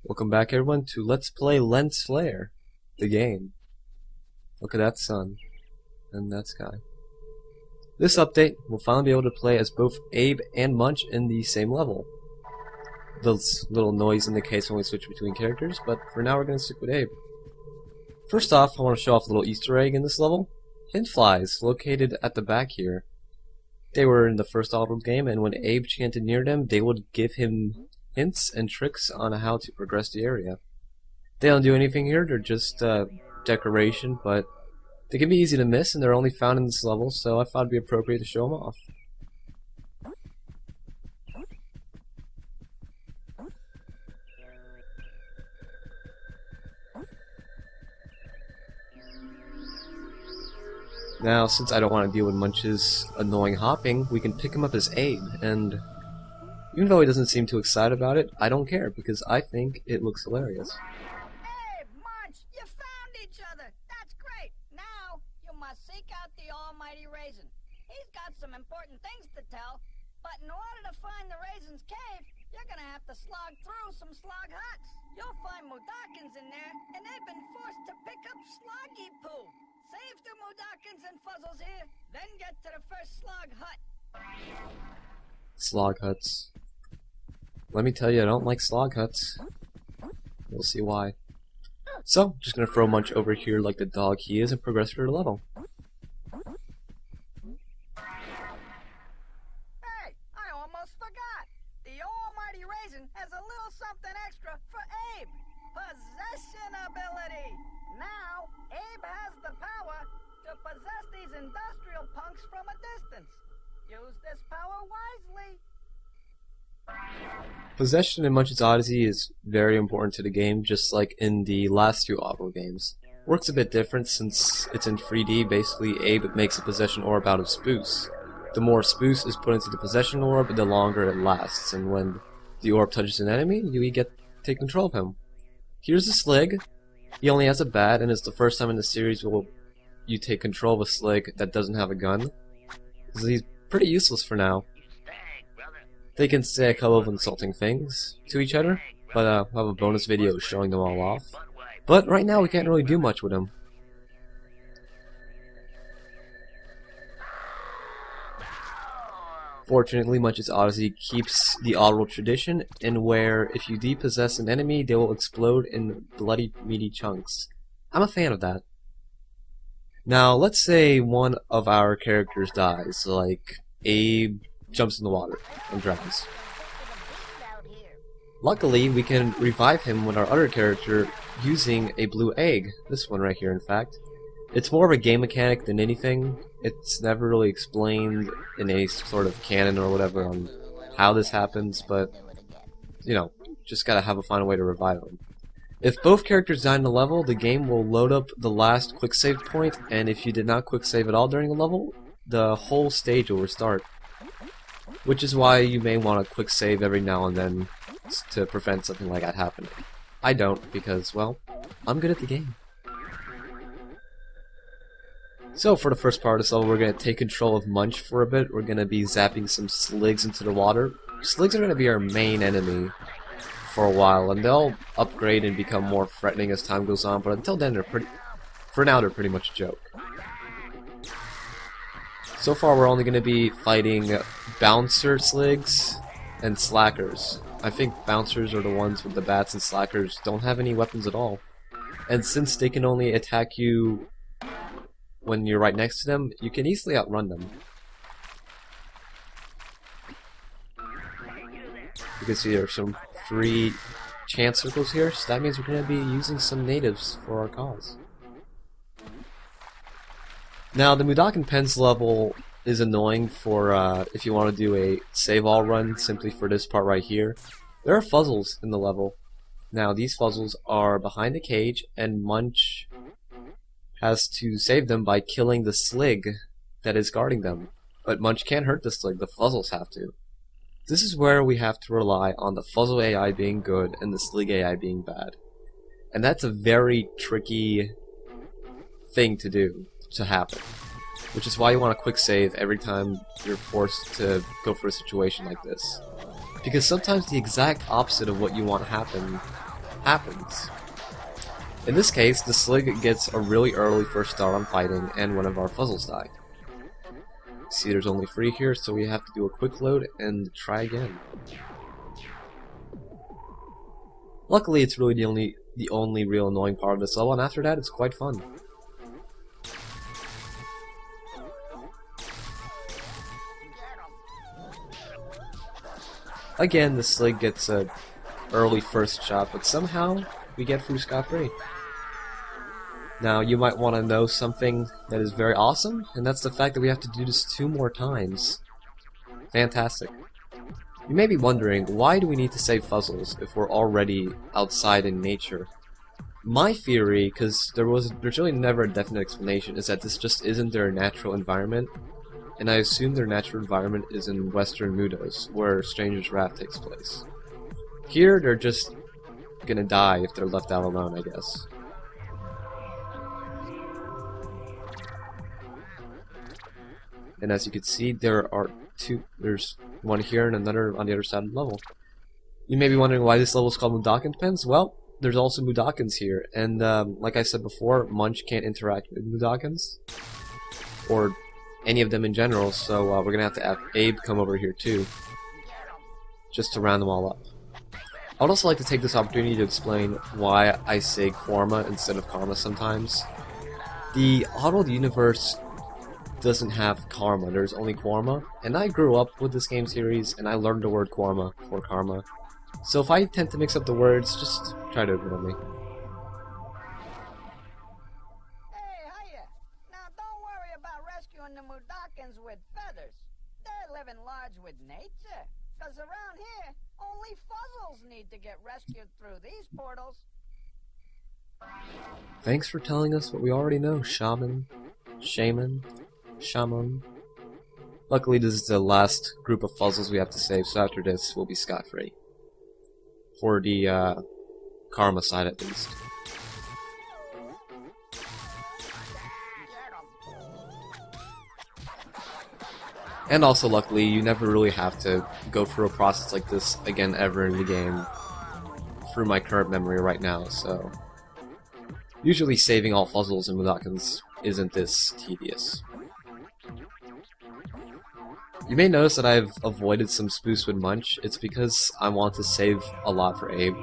Welcome back everyone to Let's Play Lens Flare, the game. Look at that sun, and that sky. This update, we'll finally be able to play as both Abe and Munch in the same level. This little noise indicates when we switch between characters, but for now we're going to stick with Abe. First off, I want to show off a little Easter egg in this level. Hint flies, located at the back here. They were in the first Oddworld game, and when Abe chanted near them, they would give him hints and tricks on how to progress the area. They don't do anything here, they're just decoration, but they can be easy to miss and they're only found in this level, so I thought it'd be appropriate to show them off. Now, since I don't want to deal with Munch's annoying hopping, we can pick him up as Abe, and even though he doesn't seem too excited about it, I don't care, because I think it looks hilarious. Hey, Munch, you found each other! That's great! Now, you must seek out the almighty Raisin. He's got some important things to tell, but in order to find the Raisin's cave, you're gonna have to slog through some slog huts. You'll find Mudokons in there, and they've been forced to pick up sloggy poo. Save the Mudokons and Fuzzles here, then get to the first slog hut. Slog huts. Let me tell you, I don't like slog huts. We'll see why. So, just gonna throw Munch over here like the dog he is and progress through the level. Hey, I almost forgot. The almighty Raisin has a little something extra for Abe. Possession ability. Now, Abe has the power to possess these industrial punks from a distance. Use this power wisely. Possession in Munch's Oddysee is very important to the game, just like in the last two Oddworld games. Works a bit different since it's in 3D. Basically, Abe makes a possession orb out of spruce. The more spruce is put into the possession orb, the longer it lasts, and when the orb touches an enemy, you get to take control of him. Here's the Slig. He only has a bat, and it's the first time in the series where you take control of a Slig that doesn't have a gun. So he's pretty useless for now. They can say a couple of insulting things to each other, but we'll have a bonus video showing them all off. But right now we can't really do much with him. Fortunately, Munch's Oddysee keeps the Oddworld tradition, in where if you depossess an enemy, they will explode in bloody, meaty chunks. I'm a fan of that. Now, let's say one of our characters dies, like Abe jumps in the water and drowns. Luckily, we can revive him with our other character using a blue egg. This one right here, in fact. It's more of a game mechanic than anything. It's never really explained in any sort of canon or whatever on how this happens, but, you know, just gotta find a way to revive him. If both characters die in the level, the game will load up the last quick save point, and if you did not quick save at all during the level, the whole stage will restart. Which is why you may want to quick save every now and then to prevent something like that happening. I don't, because, well, I'm good at the game. So for the first part of this level, we're going to take control of Munch for a bit. We're going to be zapping some Sligs into the water. Sligs are going to be our main enemy for a while, and they'll upgrade and become more threatening as time goes on, but until then, for now, they're pretty much a joke. So far, we're only going to be fighting bouncer Sligs and slackers. I think bouncers are the ones with the bats, and slackers don't have any weapons at all. And since they can only attack you when you're right next to them, you can easily outrun them. You can see there are some free chance circles here, so that means we're going to be using some natives for our cause. Now, the Mudokon Pens level is annoying for if you want to do a save all run simply for this part right here. There are fuzzles in the level. Now, these fuzzles are behind the cage, and Munch has to save them by killing the Slig that is guarding them. But Munch can't hurt the Slig, the fuzzles have to. This is where we have to rely on the fuzzle AI being good and the Slig AI being bad. And that's a very tricky thing to happen. Which is why you want to quick save every time you're forced to go for a situation like this. Because sometimes the exact opposite of what you want happens. In this case, the Slig gets a really early first start on fighting, and one of our puzzles die. See, there's only 3 here, so we have to do a quick load and try again. Luckily, it's really the only real annoying part of this level, and after that, it's quite fun. Again, the Slig gets a early first shot, but somehow we get through scot-free. Now, you might want to know something that is very awesome, and that's the fact that we have to do this 2 more times. Fantastic. You may be wondering, why do we need to save puzzles if we're already outside in nature? My theory, because there's really never a definite explanation, is that this just isn't their natural environment, and I assume their natural environment is in Western Mudos, where Stranger's Wrath takes place. Here, they're just gonna die if they're left out alone, I guess. And as you can see, there are 2. There's one here and another on the other side of the level. You may be wondering why this level is called Mudokon. Well, there's also Mudokons here, and like I said before, Munch can't interact with Mudokons, or any of them in general, so we're gonna have to have Abe come over here too, just to round them all up. I would also like to take this opportunity to explain why I say Korma instead of Karma sometimes. The Oddworld universe doesn't have karma, there's only Korma, and I grew up with this game series and I learned the word Korma for karma. So if I tend to mix up the words, just try to ignore me. Hey, hiya. Now don't worry about rescuing the Mudokons with feathers. They're living large with nature. 'Cause around here, only fuzzles need to get rescued through these portals. Thanks for telling us what we already know, Shaman. Luckily, this is the last group of puzzles we have to save, so after this, we'll be scot-free. For the karma side, at least. And also, luckily, you never really have to go through a process like this again ever in the game, through my current memory right now, so... Usually saving all puzzles in Mudokons isn't this tedious. You may notice that I've avoided some spoofs with Munch. It's because I want to save a lot for Abe.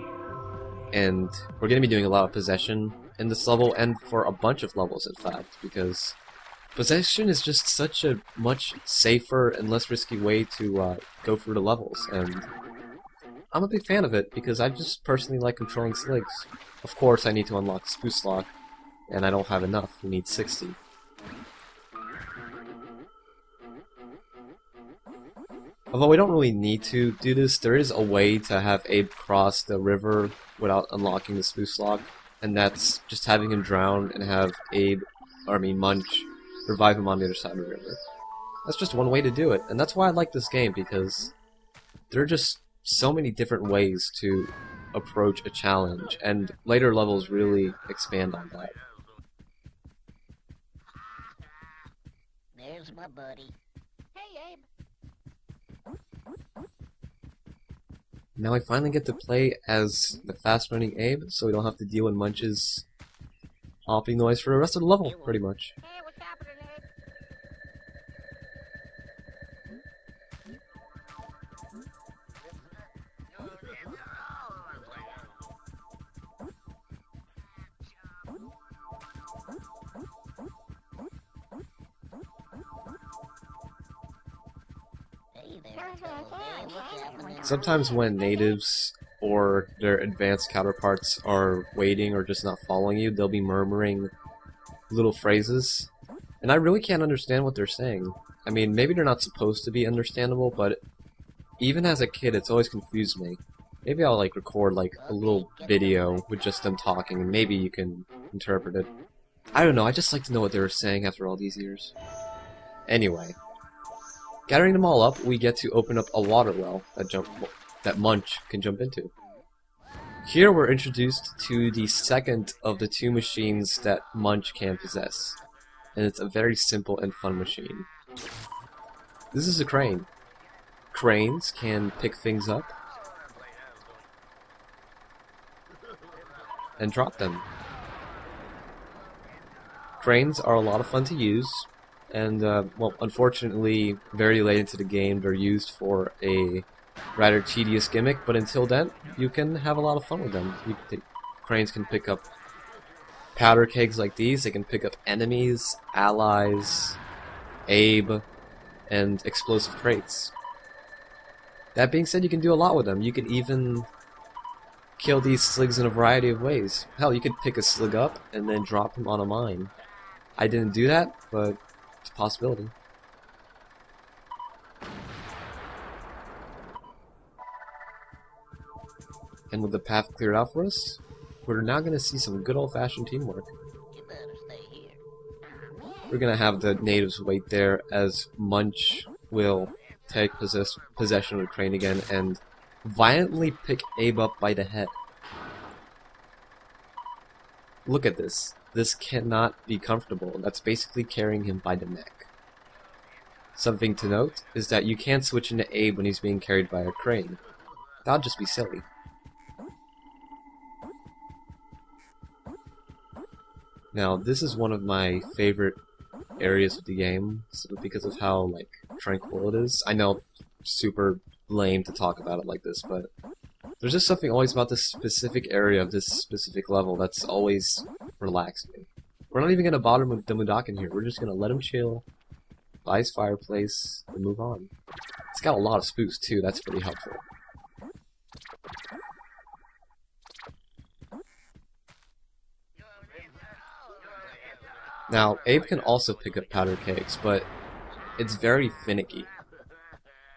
And we're going to be doing a lot of possession in this level, and for a bunch of levels in fact, because possession is just such a much safer and less risky way to go through the levels, and I'm a big fan of it because I just personally like controlling Sligs. Of course I need to unlock Spoof Lock, and I don't have enough, we need 60. Although we don't really need to do this, there is a way to have Abe cross the river without unlocking the Spoof Lock, and that's just having him drown and have Munch revive him on the other side of the river. That's just one way to do it, and that's why I like this game, because there are just so many different ways to approach a challenge, and later levels really expand on that. There's my buddy. Hey, Abe. Now I finally get to play as the fast-running Abe, so we don't have to deal with Munch's hopping noise for the rest of the level, pretty much. Hey, what's happening, Abe? Sometimes when natives or their advanced counterparts are waiting or just not following you, they'll be murmuring little phrases, and I really can't understand what they're saying. I mean, maybe they're not supposed to be understandable, but even as a kid, it's always confused me. Maybe I'll record a little video with just them talking, and maybe you can interpret it. I don't know, I just like to know what they were saying after all these years. Anyway. Gathering them all up, we get to open up a water well that Munch can jump into. Here we're introduced to the second of the 2 machines that Munch can possess, and it's a very simple and fun machine. This is a crane. Cranes can pick things up. and drop them. Cranes are a lot of fun to use, and well, unfortunately, very late into the game, they're used for a rather tedious gimmick, but until then, you can have a lot of fun with them. Cranes can pick up powder kegs like these, they can pick up enemies, allies, Abe, and explosive crates. That being said, you can do a lot with them. You can even kill these sligs in a variety of ways. Hell, you could pick a slig up and then drop him on a mine. I didn't do that, but it's a possibility. And with the path cleared out for us, we're now going to see some good old-fashioned teamwork. We're going to have the natives wait there as Munch will take possession of the crane again and violently pick Abe up by the head. Look at this. This cannot be comfortable. That's basically carrying him by the neck. Something to note is that you can't switch into Abe when he's being carried by a crane. That'd just be silly. Now, this is one of my favorite areas of the game, because of how, like, tranquil it is. I know, super lame to talk about it like this, but there's just something always about this specific area of this specific level that's always relaxed me. We're not even going to bother with the Mudokon here. We're just going to let him chill by his fireplace and move on. It's got a lot of spoofs too, that's pretty helpful. Now, Abe can also pick up powder kegs, but it's very finicky.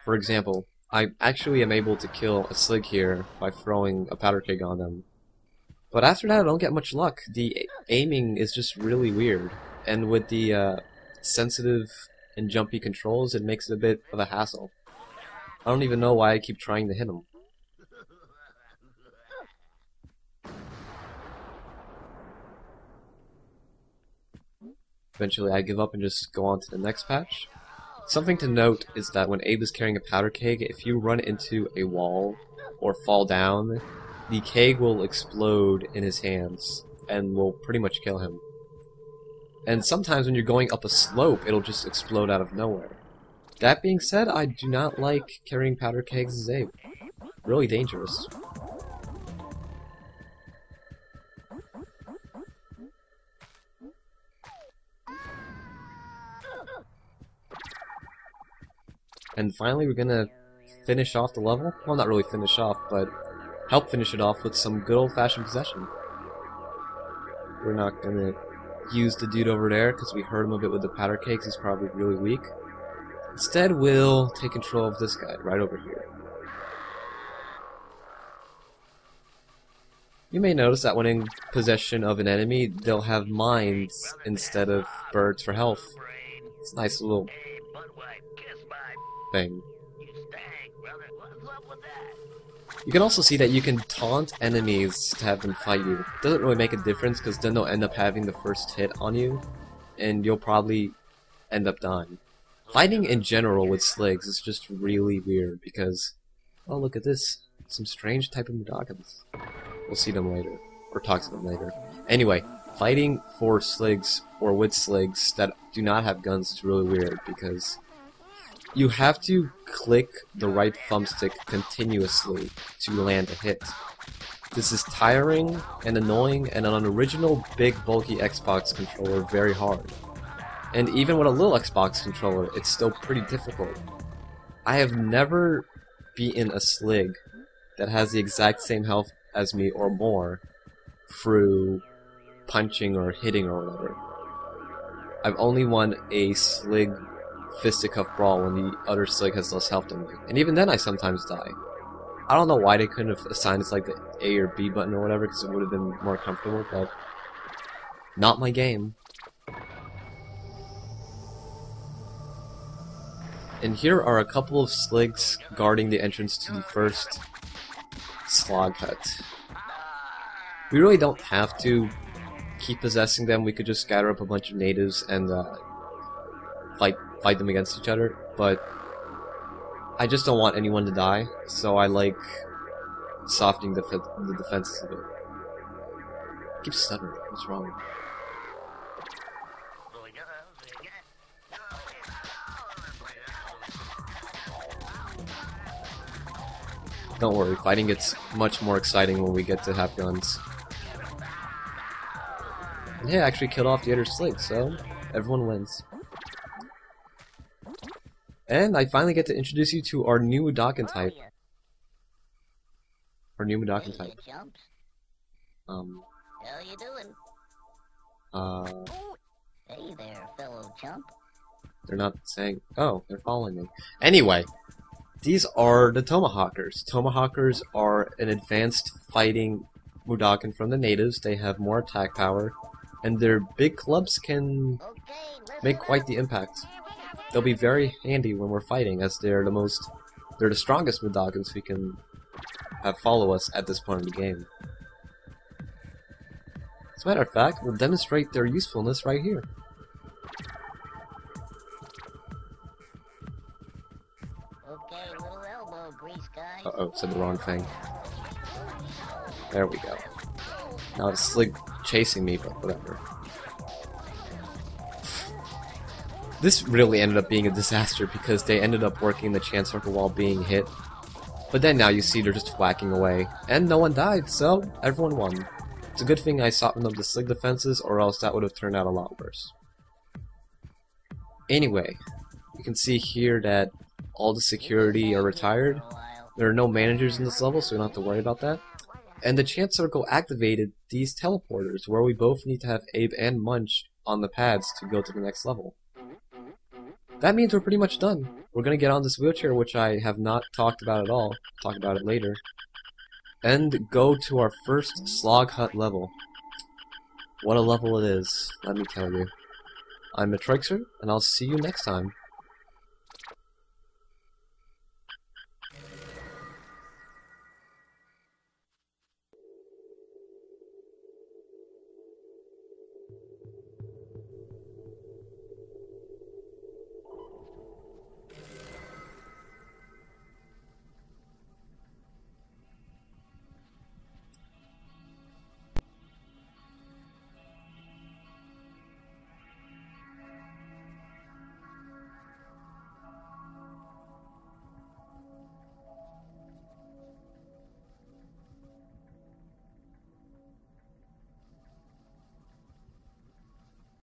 For example, I actually am able to kill a slig here by throwing a powder keg on them. But after that, I don't get much luck. The aiming is just really weird. And with the sensitive and jumpy controls, it makes it a bit of a hassle. I don't even know why I keep trying to hit him. Eventually I give up and just go on to the next patch. Something to note is that when Abe is carrying a powder keg, if you run into a wall or fall down, the keg will explode in his hands and will pretty much kill him. And sometimes when you're going up a slope, it'll just explode out of nowhere. That being said, I do not like carrying powder kegs as Abe. Really dangerous. And finally, we're gonna finish off the level. Well, not really finish off, but help finish it off with some good old-fashioned possession. We're not gonna use the dude over there because we hurt him a bit with the powder kegs. He's probably really weak. Instead, we'll take control of this guy right over here. You may notice that when in possession of an enemy, they'll have mines instead of birds for health. It's a nice little thing. You can also see that you can taunt enemies to have them fight you. It doesn't really make a difference because then they'll end up having the first hit on you, and you'll probably end up dying. Fighting in general with sligs is just really weird because, oh look at this, some strange type of Mudokons. We'll see them later, or talk to them later. Anyway, fighting for sligs or with sligs that do not have guns is really weird because you have to click the right thumbstick continuously to land a hit. This is tiring and annoying, and on an original big bulky Xbox controller very hard. And even with a little Xbox controller, it's still pretty difficult. I have never beaten a slig that has the exact same health as me or more through punching or hitting or whatever. I've only won a slig fisticuff brawl when the other slig has less health than me. And even then I sometimes die. I don't know why they couldn't have assigned us like the A or B button or whatever, because it would have been more comfortable, but not my game. And here are a couple of sligs guarding the entrance to the first slog hut. We really don't have to keep possessing them. We could just scatter up a bunch of natives and fight them against each other, but I just don't want anyone to die, so I like softening the defenses a bit. keep stuttering. What's wrong? Don't worry, fighting gets much more exciting when we get to have guns. And hey, I actually killed off the other Slig, so everyone wins. And I finally get to introduce you to our new Mudokon type. Our new Mudokon type. How you doing? Hey there, fellow chump. They're not saying... Oh, they're following me. Anyway, these are the Tomahawkers. Tomahawkers are an advanced fighting Mudokon from the natives. They have more attack power, and their big clubs can make quite the impact. They'll be very handy when we're fighting, as they're the strongest Mudokons we can have follow us at this point in the game. As a matter of fact, we'll demonstrate their usefulness right here. Okay, little elbow grease, guys. Uh-oh, said the wrong thing. There we go. Now it's Slig chasing me, but whatever. This really ended up being a disaster because they ended up working the chance circle while being hit. But then now you see they're just whacking away. And no one died, so everyone won. It's a good thing I softened up the Slig defenses, or else that would have turned out a lot worse. Anyway, you can see here that all the security are retired. There are no managers in this level, so we don't have to worry about that. And the chance circle activated these teleporters, where we both need to have Abe and Munch on the pads to go to the next level. That means we're pretty much done. We're gonna get on this wheelchair, which I have not talked about at all. Talk about it later. And go to our first Slog Hut level. What a level it is, let me tell you. I'm Matrixer, and I'll see you next time.